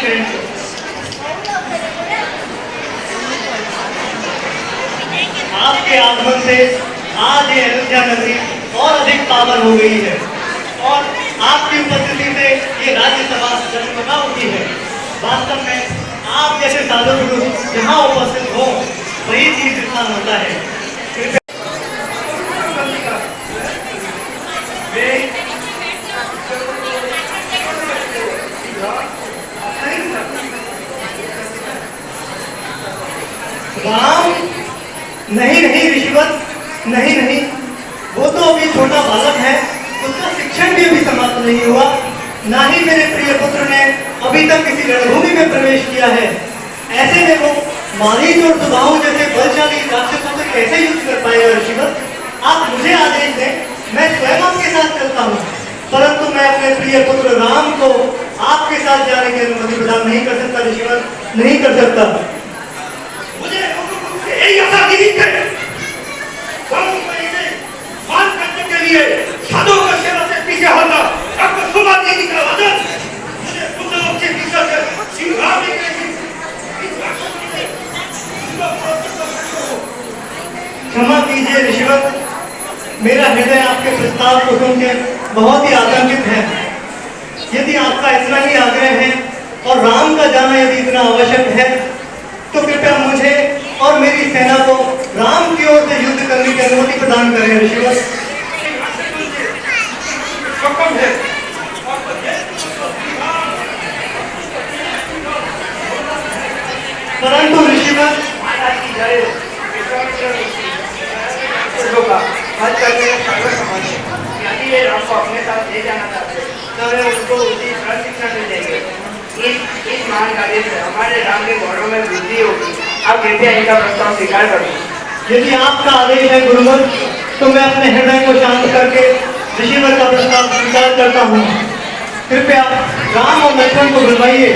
बहन को। आपके आगमन से आज ये अयोध्या नगरी और अधिक पावन हो गई है और आपकी उपस्थिति से ये राज्यसभा जगमगा उठी है। वास्तव में आप जैसे साधु गुरु जहाँ उपस्थित हो वही चीज स्थान होता है। राम नहीं नहीं ऋषिवर, नहीं नहीं, वो तो अभी छोटा बालक है, उसका शिक्षण भी अभी समाप्त नहीं हुआ। ना ही मेरे प्रिय पुत्र ने अभी तक किसी रणभूमि में प्रवेश किया है। ऐसे में वो मारीच और सुबाहु जैसे बलशाली राक्षसों से कैसे युद्ध कर पाएगा ऋषिवर? आप मुझे आदेश दें, मैं स्वयं आपके साथ चलता हूँ, परंतु मैं अपने प्रिय पुत्र राम को आपके साथ जाने की अनुमति प्रदान नहीं कर सकता ऋषिवर, नहीं कर सकता। मुझे ऐसा नहीं करे। मान करने के लिए साधु का सेवा से पीछे होता, अब सुबह नहीं निकला वजन। मुझे पुत्र लोग से पीछे से सिंघार नहीं करेगी। क्षमा कीजिए ऋषिवर, मेरा हृदय आपके प्रस्ताव को सुनकर बहुत ही आतंकित है। यदि आपका इतना ही आग्रह है और राम का जाना यदि इतना आवश्यक है तो कृपया मुझे और मेरी सेना को राम की ओर से युद्ध करने की अनुमति प्रदान करें ऋषिवर। परंतु ऋषिवर यदि ये राम को अपने साथ ले जाना चाहते तो वे उनको उसी प्रशिक्षण में देंगे। इस महान कार्य से हमारे राम के गौरव में वृद्धि होगी। आप कृपया इनका प्रस्ताव स्वीकार करो। यदि आपका आदेश है गुरुवर, तो मैं अपने हृदय को शांत करके ऋषिवर का प्रस्ताव स्वीकार करता हूँ। कृपया राम और लक्ष्मण को बुलवाइए।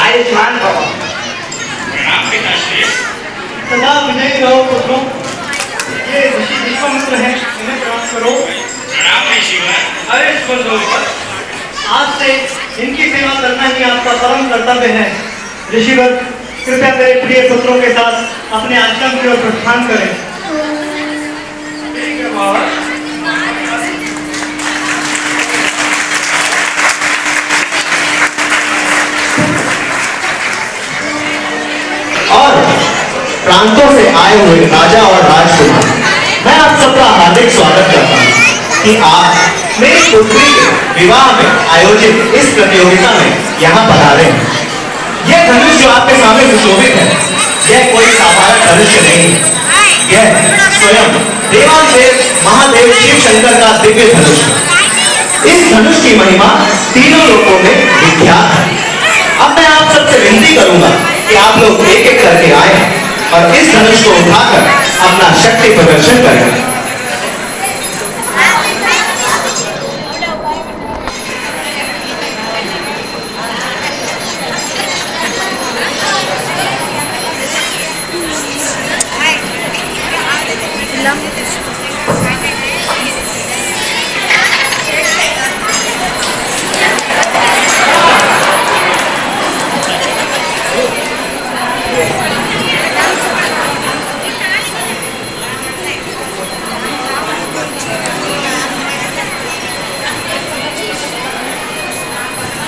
आयुष्मान भव। सदा विजयी रहो पुत्रों। ये ऋषि विश्वामित्र हैं, इन्हें प्रणाम करो। आज से इनकी सेवा करना ही आपका परम कर्तव्य है। ऋषिवर कृपया मेरे प्रिय पुत्रों के साथ अपने आश्रम की ओर प्रस्थान करें। और प्रांतों से आए हुए राजा और राजकुमार, मैं आप सबका हार्दिक स्वागत करता हूँ कि आप मेरी पुत्री के विवाह में आयोजित इस प्रतियोगिता में यहाँ पधारे हैं। यह धनुष जो आपके सामने सुशोभित है, यह कोई साधारण धनुष नहीं है। यह स्वयं देवांदेव महादेव शिव शंकर का दिव्य धनुष है। इस धनुष की महिमा तीनों लोकों में विख्यात है। अब मैं आप सबसे विनती करूंगा कि आप लोग एक एक करके आए और इस धनुष को उठाकर अपना शक्ति प्रदर्शन करें।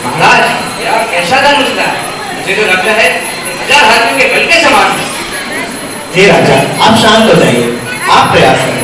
महाराज, यह कैसा धनुष है? मुझे तो लगता है 1000 हाथियों के बल के समान है। हे राजा, आप शांत हो जाइए, आप प्रयास करें।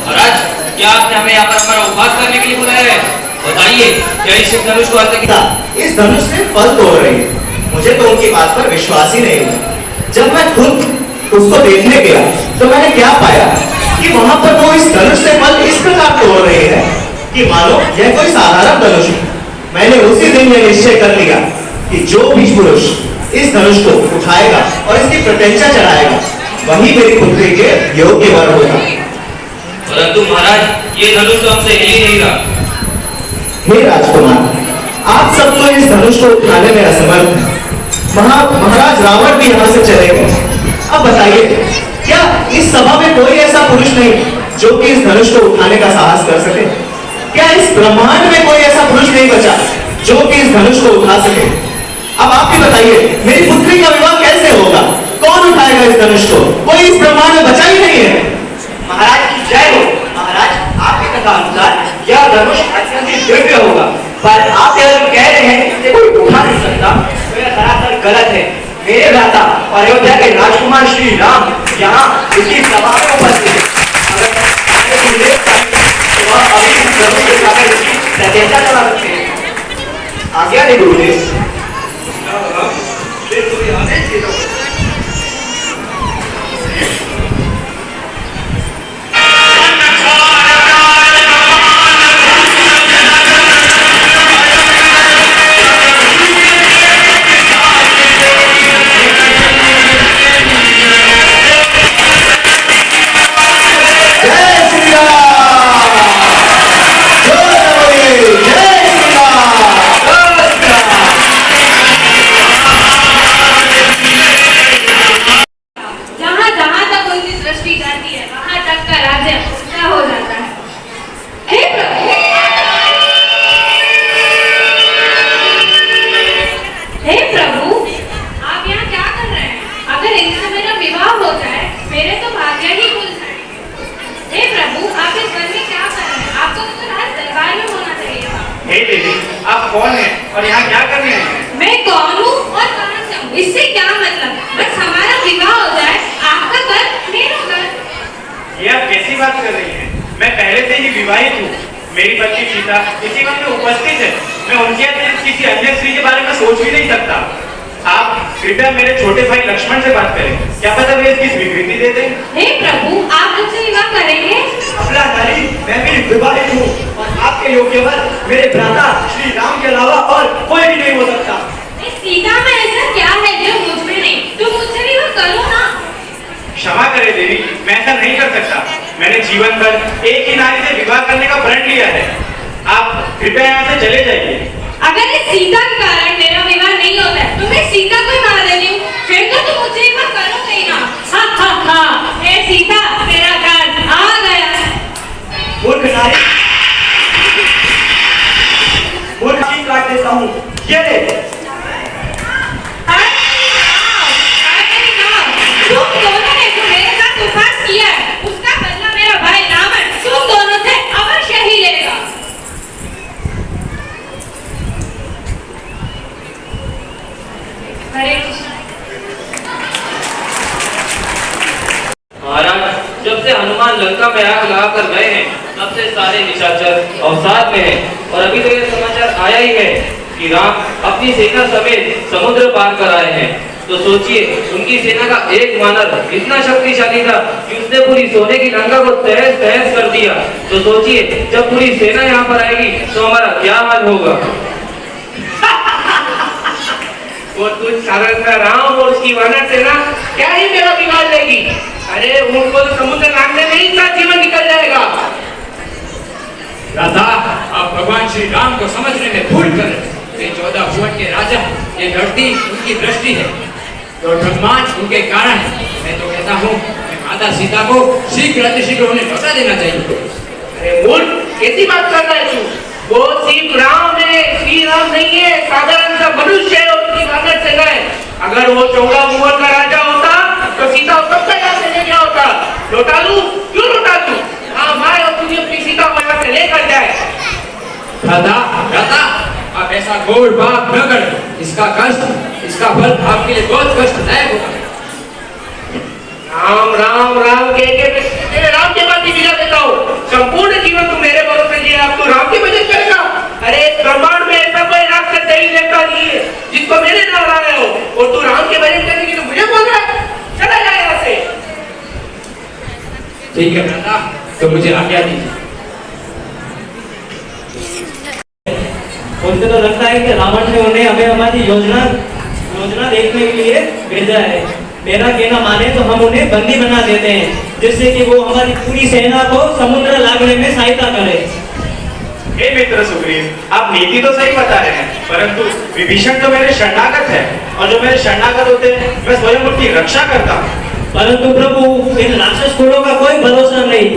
महाराज, क्या आपने हमें यहाँ पर हमारा उपवास करने के लिए बुलाया है? बताइए, क्या इस धनुष को अर्थ किया? इस धनुष से फल तोड़ रही है। मुझे तो उनकी बात पर विश्वास ही नहीं हुआ। जब मैं खुद उसको देखने गया तो मैंने क्या पाया कि वहां पर वो इस धनुष से फल इस प्रकार तोड़ रहे हैं कि मानो यह कोई साधारण धनुष है। निश्चय कर लिया कि जो भी पुरुष इस धनुष को उठाएगा और इसकी प्रत्यंचा चढ़ाएगा वही मेरी पुत्री के योग्य वर होगा। परंतु महाराज ये धनुष तो हमसे हिल ही नहीं रहा। हे राजकुमार, आप सब तो इस धनुष को उठाने में असमर्थ हैं। महाराज रावण भी यहाँ से चले गए। अब बताइए, क्या इस सभा में कोई ऐसा पुरुष नहीं जो कि इस धनुष को उठाने का साहस कर सके? क्या इस ब्रह्मांड में कोई ऐसा पुरुष नहीं बचा जो कि इस धनुष को उठा सके? अब आप ही बताइए, मेरी पुत्री का विवाह कैसे होगा? कौन उठाएगा इस धनुष को? कोई इस ब्रह्मांड में बचा ही नहीं है। महाराज की जय हो। महाराज, आपकी कथा अनुसार यह धनुष अत्यंत ही दिव्य होगा, पर आप यह जो कह रहे हैं इसे कोई उठा नहीं सकता, तो यह सरासर गलत है। मेरे भ्राता अयोध्या के राजकुमार श्री राम यहाँ इसी सभा में उपस्थित है। अगर आगे की लेख चाहिए, तो वह अभी इस धनुष को उठाकर इसकी प्रत्यंचा चला सकते हैं। आज्ञा दे गुरुदेव। आप कौन हैं और यहाँ क्या कर रहे हैं? मैं कौन हूँ और कहाँ से हूँ, इससे क्या मतलब? बस हमारा विवाह हो जाए, आपका घर मेरा घर। ये आप कैसी बात कर रही हैं? मैं पहले से ही विवाहित हूँ। मेरी पत्नी सीता इसी वक्त में उपस्थित है। मैं उनके अतिरिक्त किसी अन्य स्त्री के बारे में सोच भी नहीं सकता। आप कृपया मेरे छोटे भाई लक्ष्मण से बात करें, क्या पता वे इसकी स्वीकृति दे दें। हे प्रभु, आप मुझसे विवाह करेंगे? अपना नारी, मैं भी विवाहित हूँ और आपके योग्य वर मेरे भ्राता श्री राम के अलावा और कोई भी नहीं हो सकता। सीता में ऐसा क्या है जो मुझ में नहीं? तुम मुझसे विवाह करो ना। क्षमा करें देवी, मैं ऐसा नहीं कर सकता। मैंने जीवन भर एक ही नारी से विवाह करने का प्रण लिया है। आप कृपया यहाँ से चले जाइए। अगर इस सीता के कारण मेरा विवाह नहीं होता है तो मैं सीता को ही मार देती हूँ, फिर तो तुम मुझसे विवाह करोगे ही ना। हाँ हाँ हाँ, हे सीता, तेरा काल आ गया। मूर्ख नारी, मूर्ख की काट देता हूँ। ये ले। तुम दोनों ने जो मेरे साथ उपहास किया है, उसका बदला मेरा भाई रावण तुम दोनों से अवश्य ही लेगा। हरे कृष्ण। महाराज, जब से हनुमान लंका में आग लगाकर गए हैं तब से सारे निशाचर अवसाद में हैं और अभी तो ये समाचार आया ही है कि राम अपनी सेना समेत समुद्र पार कर आए हैं। तो सोचिए, उनकी सेना का एक वानर इतना शक्तिशाली था कि उसने पूरी सोने की लंका को तहस तहस कर दिया। तो सोचिए, जब पूरी सेना यहाँ पर आएगी तो हमारा क्या हाल होगा। वो तुझ साधारण सा राम और उसकी वानर सेना क्या ही मेरा बिगाड़ लेगी। अरे उनको तो समुद्र नामने में ही इनका जीवन निकल जाएगा। राधा, आप भगवान श्री राम को समझने में भूल कर ये 14 भुवन के राजा, ये धरती उनकी दृष्टि है और ब्रह्मांड उनके कारण है। मैं तो कहता हूँ माता सीता को शीघ्र अतिशीघ्र उन्हें लौटा देना चाहिए। अरे मूर्ख, कैसी बात कर रहा है तू? वो सिर्फ राम है, श्री राम नहीं है, साधारण सा मनुष्य है और उसकी वानर सेना है। अगर वो 14 भुवन का राजा होता तो सीता को कब यहाँ से ले गया होता। लौटा लूं? क्यों लौटा दूं? हाँ माए और तुझे अपनी सीता को यहाँ से लेकर जाए। राधा, राधा, आप ऐसा घोर पाप न करें। इसका कष्ट, इसका फल आपके लिए बहुत कष्टदायक होगा। राम राम राम के तेरे राम के बाद ही विदा देता हूँ। संपूर्ण जीवन तू मेरे भरोसे जिया, अब तू राम की भजन करेगा। अरे ब्रह्मांड में ऐसा कोई राक्षस नहीं लेता नहीं है जिसको मैंने न हराया हो, और तू राम के भजन करने की तो मुझे बोल रहा है। चला जाए यहाँ से। ठीक है राधा, तो मुझे आज्ञा दीजिए। उनको तो लगता है कि रावण ने उन्हें हमें हमारी योजना देखने के लिए भेजा है। मेरा कहना माने तो हम उन्हें बंदी बना देते हैं, जिससे कि वो हमारी पूरी सेना को समुद्र लागने में सहायता करे। हे मित्र सुग्रीव, आप नीति तो सही बता रहे हैं, परंतु विभीषण तो मेरे शरणागत है, और जो मेरे शरणागत होते हैं मैं स्वयं उनकी रक्षा करता हूँ। परंतु प्रभु, इन राक्षस कुलों का कोई भरोसा नहीं,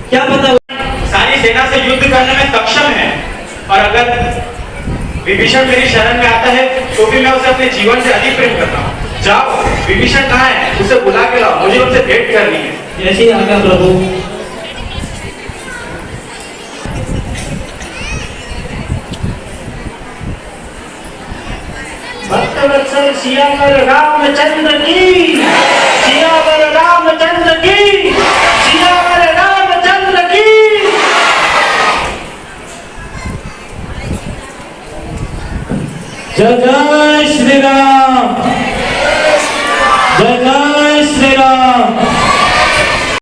क्या पता सारी सेना से युद्ध करने में सक्षम है, और अगर विभीषण मेरी शरण में आता है तो भी मैं उसे अपने जीवन से अधिक प्रेम करता हूँ। जाओ, विभीषण कहाँ है, उसे बुला के लाओ, मुझे उनसे भेंट करनी है। जैसी आज्ञा प्रभु। भक्तवत्सल सियावर रामचंद्र की, सियावर रामचंद्र की, सियावर रामचंद्र की। जय जय श्री राम।